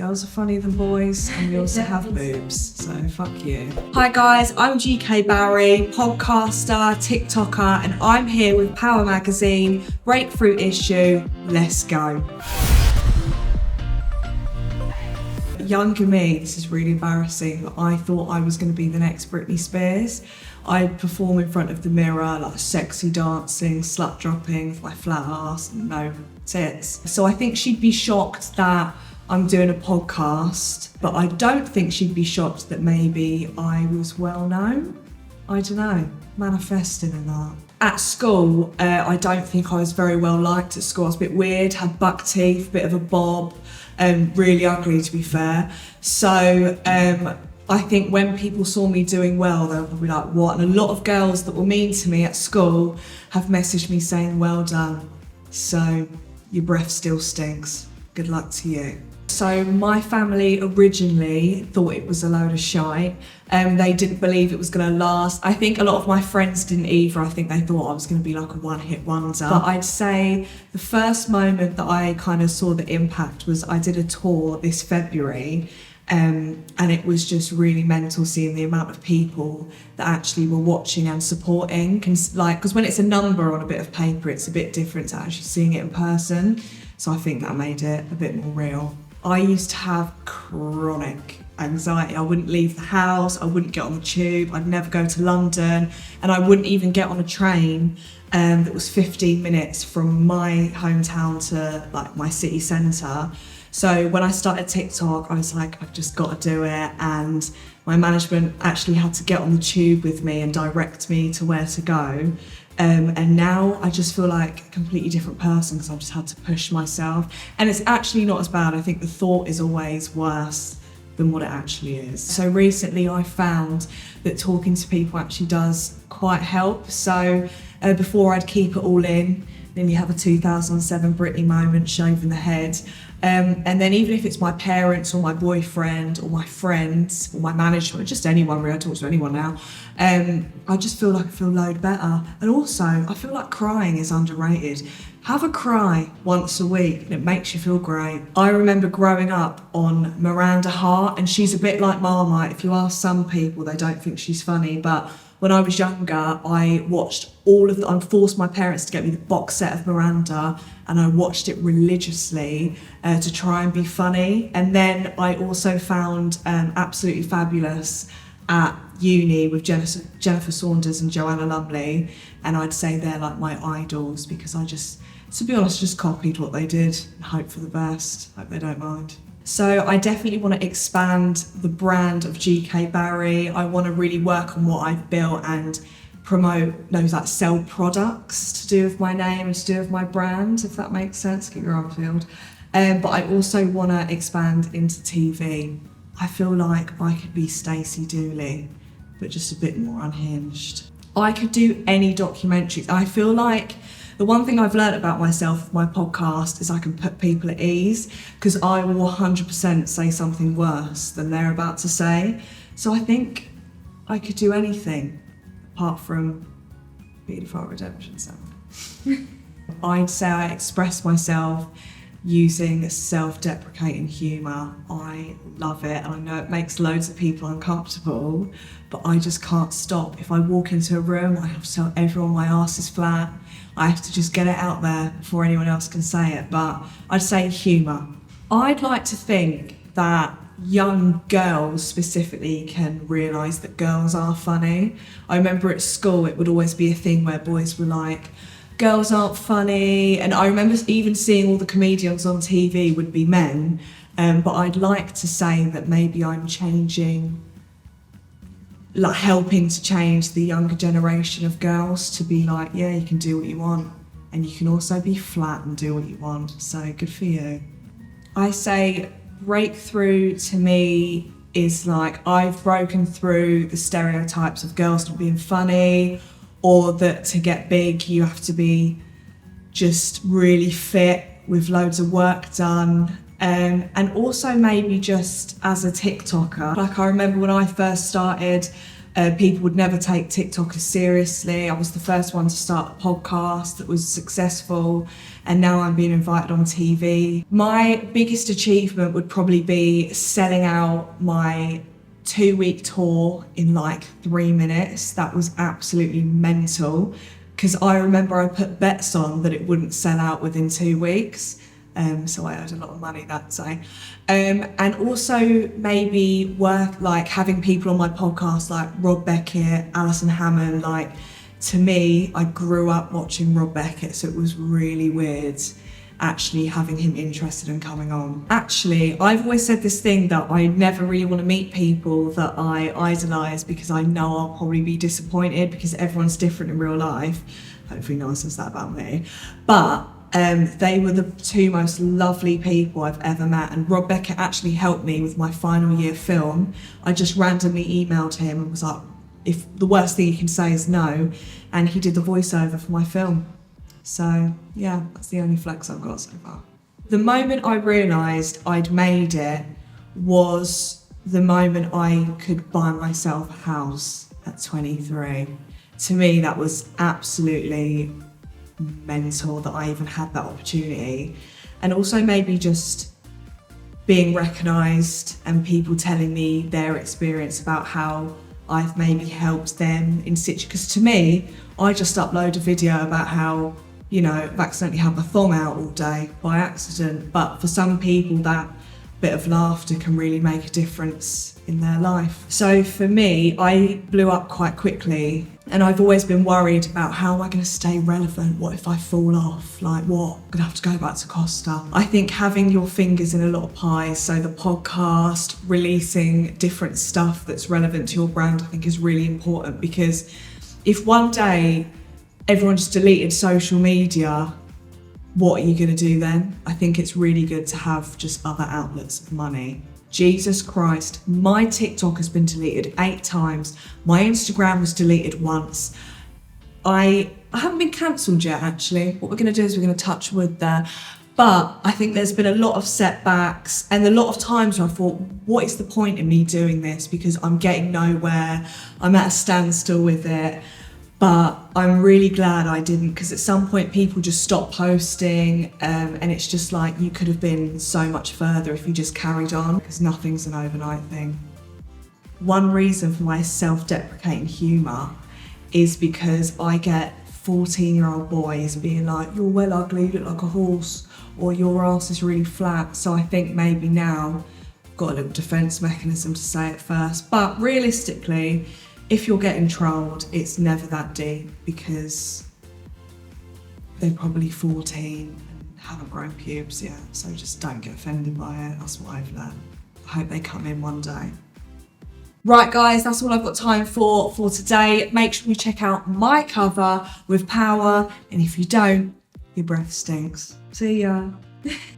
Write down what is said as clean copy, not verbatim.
Girls are funnier than boys, and we also have boobs, so fuck you. Hi guys, I'm GK Barry, podcaster, TikToker, and I'm here with Power Magazine, Breakthrough Issue. Let's go. Younger me, this is really embarrassing, but I thought I was going to be the next Britney Spears. I'd perform in front of the mirror, like sexy dancing, slut dropping with my flat ass and no tits. So I think she'd be shocked that I'm doing a podcast, but I don't think she'd be shocked that maybe I was well known. I don't know, manifesting in that. At school, I don't think I was very well liked at school. I was a bit weird, had buck teeth, bit of a bob, really ugly to be fair. So I think when people saw me doing well, they were probably like, what? And a lot of girls that were mean to me at school have messaged me saying, well done. So your breath still stinks. Good luck to you. So my family originally thought it was a load of shite. They didn't believe it was going to last. I think a lot of my friends didn't either. I think they thought I was going to be like a one-hit wonder. But I'd say the first moment that I kind of saw the impact was I did a tour this February, and it was just really mental seeing the amount of people that actually were watching and supporting. Because when it's a number on a bit of paper, it's a bit different to actually seeing it in person. So I think that made it a bit more real. I used to have chronic anxiety. I wouldn't leave the house, I wouldn't get on the tube, I'd never go to London, and I wouldn't even get on a train that was 15 minutes from my hometown to like my city centre. So when I started TikTok, I was like, I've just got to do it, and my management actually had to get on the tube with me and direct me to where to go. And now I just feel like a completely different person because I've just had to push myself. And it's actually not as bad. I think the thought is always worse than what it actually is. So recently I found that talking to people actually does quite help. So before I'd keep it all in, then you have a 2007 Britney moment, shaving the head. And then even if it's my parents or my boyfriend or my friends or my management, just anyone really, I talk to anyone now, I just feel like I feel a load better. And also, I feel like crying is underrated. Have a cry once a week and it makes you feel great. I remember growing up on Miranda Hart, and she's a bit like Marmite. If you ask some people, they don't think she's funny, but when I was younger, I watched I forced my parents to get me the box set of Miranda, and I watched it religiously to try and be funny. And then I also found Absolutely Fabulous at uni with Jennifer Saunders and Joanna Lumley, and I'd say they're like my idols because I just, to be honest, just copied what they did and hope for the best. Hope they don't mind. So I definitely want to expand the brand of GK Barry. I want to really work on what I've built and promote those like sell products to do with my name and to do with my brand, if that makes sense. Get your arm peeled. But I also want to expand into TV. I feel like I could be Stacey Dooley, but just a bit more unhinged. I could do any documentaries. I feel like the one thing I've learned about myself with my podcast is I can put people at ease because I will 100% say something worse than they're about to say. So I think I could do anything apart from being for redemption. I'd say I express myself using self-deprecating humour. I love it, and I know it makes loads of people uncomfortable, but I just can't stop. If I walk into a room, I have to tell everyone my arse is flat. I have to just get it out there before anyone else can say it, but I'd say humour. I'd like to think that young girls specifically can realise that girls are funny. I remember at school it would always be a thing where boys were like, girls aren't funny, and I remember even seeing all the comedians on TV would be men, but I'd like to say that maybe I'm changing, like helping to change the younger generation of girls to be like, yeah, you can do what you want, and you can also be flat and do what you want, so good for you. I say breakthrough to me is like I've broken through the stereotypes of girls not being funny, or that to get big you have to be just really fit with loads of work done. And also maybe just as a TikToker. Like I remember when I first started, People would never take TikTok as seriously. I was the first one to start a podcast that was successful, and now I'm being invited on TV. My biggest achievement would probably be selling out my 2-week tour in like 3 minutes. That was absolutely mental, because I remember I put bets on that it wouldn't sell out within 2 weeks. So I earned a lot of money that day. And also maybe work, like having people on my podcast like Rob Beckett, Alison Hammond. Like, to me, I grew up watching Rob Beckett, so it was really weird actually having him interested in coming on. Actually, I've always said this thing that I never really want to meet people that I idolise, because I know I'll probably be disappointed, because everyone's different in real life. Hopefully no one says that about me. But they were the 2 most lovely people I've ever met, and Rob Beckett actually helped me with my final year film. I just randomly emailed him and was like, if the worst thing you can say is no, and he did the voiceover for my film. So yeah, that's the only flex I've got so far. The moment I realised I'd made it was the moment I could buy myself a house at 23. To me, that was absolutely mental that I even had that opportunity. And also maybe just being recognised and people telling me their experience about how I've maybe helped them in situ. Because to me, I just upload a video about how, you know, I've accidentally had my thumb out all day by accident. But for some people, that bit of laughter can really make a difference in their life. So for me, I blew up quite quickly, and I've always been worried about how am I going to stay relevant? What if I fall off? Like what? I'm going to have to go back to Costa. I think having your fingers in a lot of pies, so the podcast, releasing different stuff that's relevant to your brand, I think is really important, because if one day everyone just deleted social media, what are you going to do then? I think it's really good to have just other outlets of money. Jesus Christ, my TikTok has been deleted 8 times. My Instagram was deleted once. I haven't been cancelled yet, actually. What we're going to do is we're going to touch wood there. But I think there's been a lot of setbacks, and a lot of times where I thought, what is the point in me doing this? Because I'm getting nowhere. I'm at a standstill with it. But I'm really glad I didn't, because at some point people just stopped posting, and it's just like you could have been so much further if you just carried on, because nothing's an overnight thing. One reason for my self-deprecating humour is because I get 14-year-old boys being like, you're well ugly, you look like a horse, or your ass is really flat. So I think maybe now I've got a little defence mechanism to say it first. But realistically, if you're getting trolled, it's never that deep, because they're probably 14 and haven't grown pubes yet. So just don't get offended by it. That's what I've learned. I hope they come in one day. Right guys, that's all I've got time for today. Make sure you check out my cover with Power. And if you don't, your breath stinks. See ya.